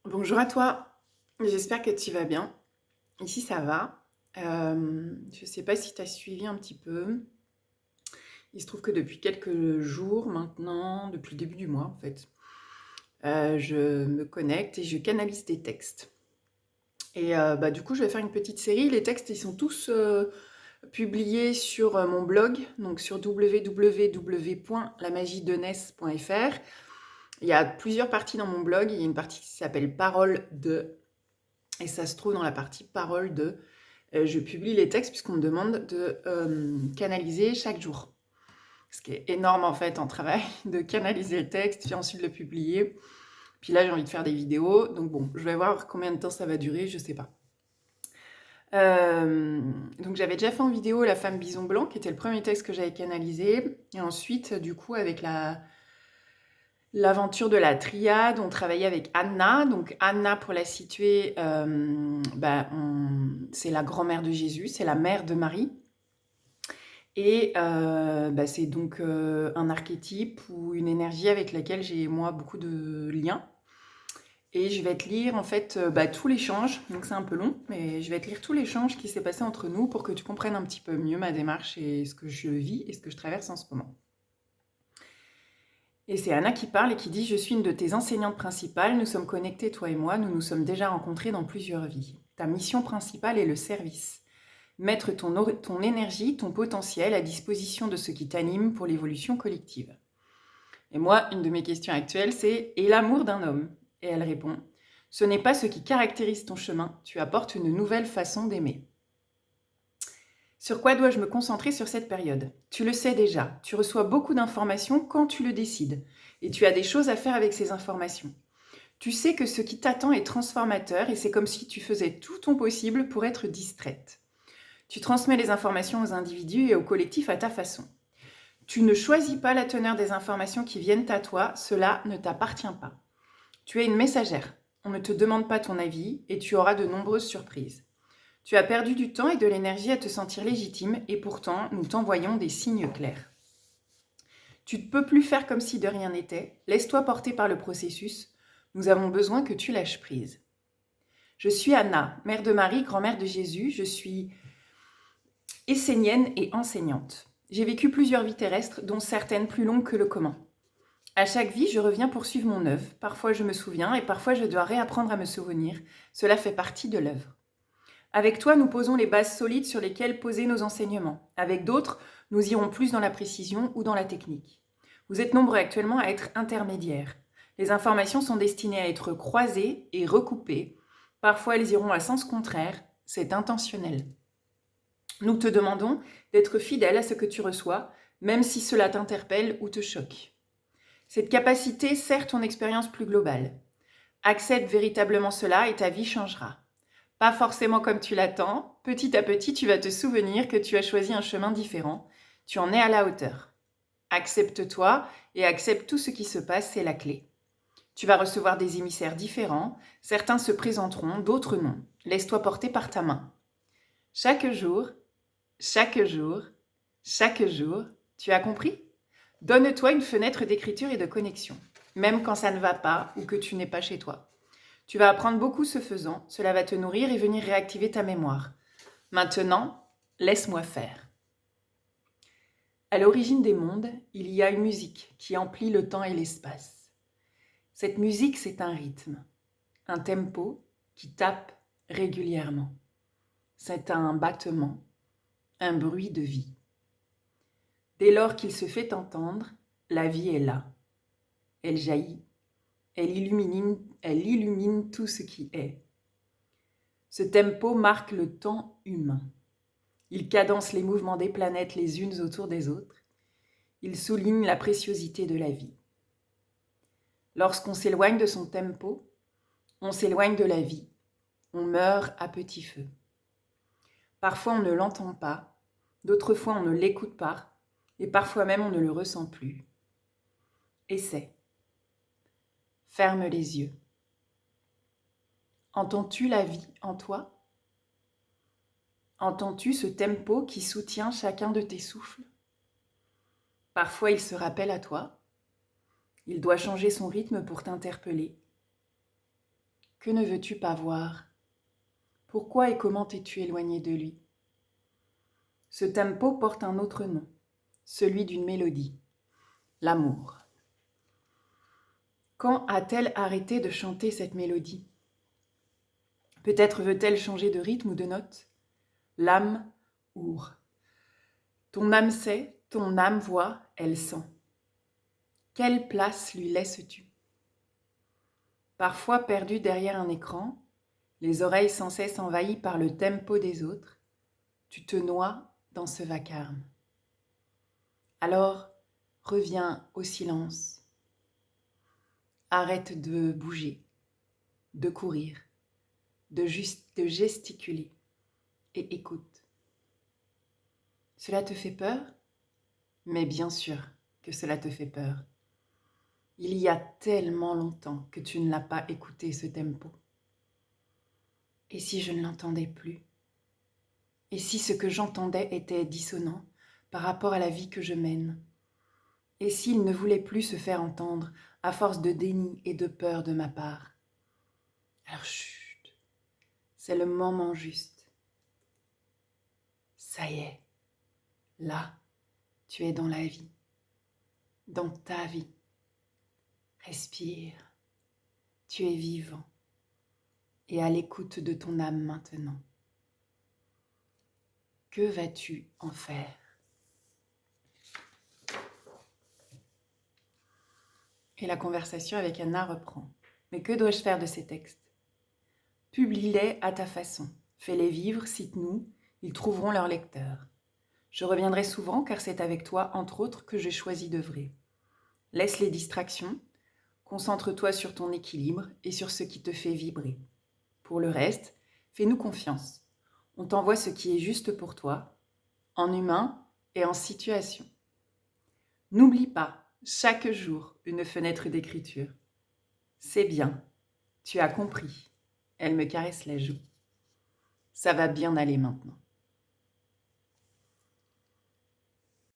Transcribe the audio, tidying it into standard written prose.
Bonjour à toi, j'espère que tu vas bien. Ici ça va. Je ne sais pas si tu as suivi un petit peu. Il se trouve que depuis quelques jours maintenant, depuis le début du mois en fait, je me connecte et je canalise des textes. Et du coup, je vais faire une petite série. Les textes, ils sont tous publiés sur mon blog, donc sur www.lamagiedeness.fr. Il y a plusieurs parties dans mon blog. Il y a une partie qui s'appelle Parole de, et ça se trouve dans la partie Parole de. Je publie les textes puisqu'on me demande de canaliser chaque jour. Ce qui est énorme en fait en travail, de canaliser le texte, puis ensuite le publier. Puis là, j'ai envie de faire des vidéos. Donc bon, je vais voir combien de temps ça va durer, je sais pas. Euh, donc j'avais déjà fait en vidéo La femme bison blanc, qui était le premier texte que j'avais canalisé. Et ensuite, du coup, avec l'aventure de la triade, on travaillait avec Anna. Donc Anna, pour la situer, c'est la grand-mère de Jésus, c'est la mère de Marie. Et c'est donc un archétype ou une énergie avec laquelle j'ai moi beaucoup de liens. Et je vais te lire en fait tout l'échange, donc c'est un peu long, mais je vais te lire tout l'échange qui s'est passé entre nous pour que tu comprennes un petit peu mieux ma démarche et ce que je vis et ce que je traverse en ce moment. Et c'est Anna qui parle et qui dit: «Je suis une de tes enseignantes principales, nous sommes connectés toi et moi, nous nous sommes déjà rencontrés dans plusieurs vies. Ta mission principale est le service. Mettre ton énergie, ton potentiel à disposition de ce qui t'anime pour l'évolution collective.» Et moi, une de mes questions actuelles, c'est: «Et l'amour d'un homme?» Et elle répond: «Ce n'est pas ce qui caractérise ton chemin, tu apportes une nouvelle façon d'aimer.» Sur quoi dois-je me concentrer sur cette période? Tu le sais déjà, tu reçois beaucoup d'informations quand tu le décides, et tu as des choses à faire avec ces informations. Tu sais que ce qui t'attend est transformateur et c'est comme si tu faisais tout ton possible pour être distraite. Tu transmets les informations aux individus et au collectif à ta façon. Tu ne choisis pas la teneur des informations qui viennent à toi, cela ne t'appartient pas. Tu es une messagère, on ne te demande pas ton avis et tu auras de nombreuses surprises. Tu as perdu du temps et de l'énergie à te sentir légitime et pourtant nous t'envoyons des signes clairs. Tu ne peux plus faire comme si de rien n'était, laisse-toi porter par le processus, nous avons besoin que tu lâches prise. Je suis Anna, mère de Marie, grand-mère de Jésus, je suis essénienne et enseignante. J'ai vécu plusieurs vies terrestres, dont certaines plus longues que le commun. À chaque vie, je reviens poursuivre mon œuvre. Parfois je me souviens et parfois je dois réapprendre à me souvenir. Cela fait partie de l'œuvre. Avec toi, nous posons les bases solides sur lesquelles poser nos enseignements. Avec d'autres, nous irons plus dans la précision ou dans la technique. Vous êtes nombreux actuellement à être intermédiaires. Les informations sont destinées à être croisées et recoupées. Parfois, elles iront à sens contraire. C'est intentionnel. Nous te demandons d'être fidèle à ce que tu reçois, même si cela t'interpelle ou te choque. Cette capacité sert ton expérience plus globale. Accepte véritablement cela et ta vie changera. Pas forcément comme tu l'attends, petit à petit tu vas te souvenir que tu as choisi un chemin différent, tu en es à la hauteur. Accepte-toi et accepte tout ce qui se passe, c'est la clé. Tu vas recevoir des émissaires différents, certains se présenteront, d'autres non. Laisse-toi porter par ta main. Chaque jour, chaque jour, chaque jour, tu as compris? Donne-toi une fenêtre d'écriture et de connexion, même quand ça ne va pas ou que tu n'es pas chez toi. Tu vas apprendre beaucoup ce faisant, cela va te nourrir et venir réactiver ta mémoire. Maintenant, laisse-moi faire. À l'origine des mondes, il y a une musique qui emplit le temps et l'espace. Cette musique, c'est un rythme, un tempo qui tape régulièrement. C'est un battement, un bruit de vie. Dès lors qu'il se fait entendre, la vie est là. Elle jaillit, elle illumine tout ce qui est. Ce tempo marque le temps humain. Il cadence les mouvements des planètes les unes autour des autres. Il souligne la préciosité de la vie. Lorsqu'on s'éloigne de son tempo, on s'éloigne de la vie. On meurt à petit feu. Parfois on ne l'entend pas, d'autres fois on ne l'écoute pas, et parfois même on ne le ressent plus. Essaie. Ferme les yeux. Entends-tu la vie en toi? Entends-tu ce tempo qui soutient chacun de tes souffles? Parfois il se rappelle à toi. Il doit changer son rythme pour t'interpeller. Que ne veux-tu pas voir? Pourquoi et comment t'es-tu éloigné de lui? Ce tempo porte un autre nom, celui d'une mélodie, l'amour. Quand a-t-elle arrêté de chanter cette mélodie? Peut-être veut-elle changer de rythme ou de note? L'âme ouvre. Ton âme sait, ton âme voit, elle sent. Quelle place lui laisses-tu? Parfois perdu derrière un écran, les oreilles sans cesse envahies par le tempo des autres, tu te noies dans ce vacarme. Alors, reviens au silence. Arrête de bouger, de courir, de gesticuler et écoute. Cela te fait peur? Mais bien sûr que cela te fait peur. Il y a tellement longtemps que tu ne l'as pas écouté, ce tempo. Et si je ne l'entendais plus? Et si ce que j'entendais était dissonant par rapport à la vie que je mène? Et s'il ne voulait plus se faire entendre à force de déni et de peur de ma part? Alors chut, c'est le moment juste. Ça y est, là, tu es dans la vie, dans ta vie. Respire, tu es vivant et à l'écoute de ton âme maintenant. Que vas-tu en faire? Et la conversation avec Anna reprend. Mais que dois-je faire de ces textes? Publie-les à ta façon. Fais-les vivre, cite-nous, ils trouveront leur lecteur. Je reviendrai souvent car c'est avec toi, entre autres, que j'ai choisi d'œuvrer. Laisse les distractions, concentre-toi sur ton équilibre et sur ce qui te fait vibrer. Pour le reste, fais-nous confiance. On t'envoie ce qui est juste pour toi, en humain et en situation. N'oublie pas, chaque jour, une fenêtre d'écriture. C'est bien, tu as compris. Elle me caresse la joue. Ça va bien aller maintenant.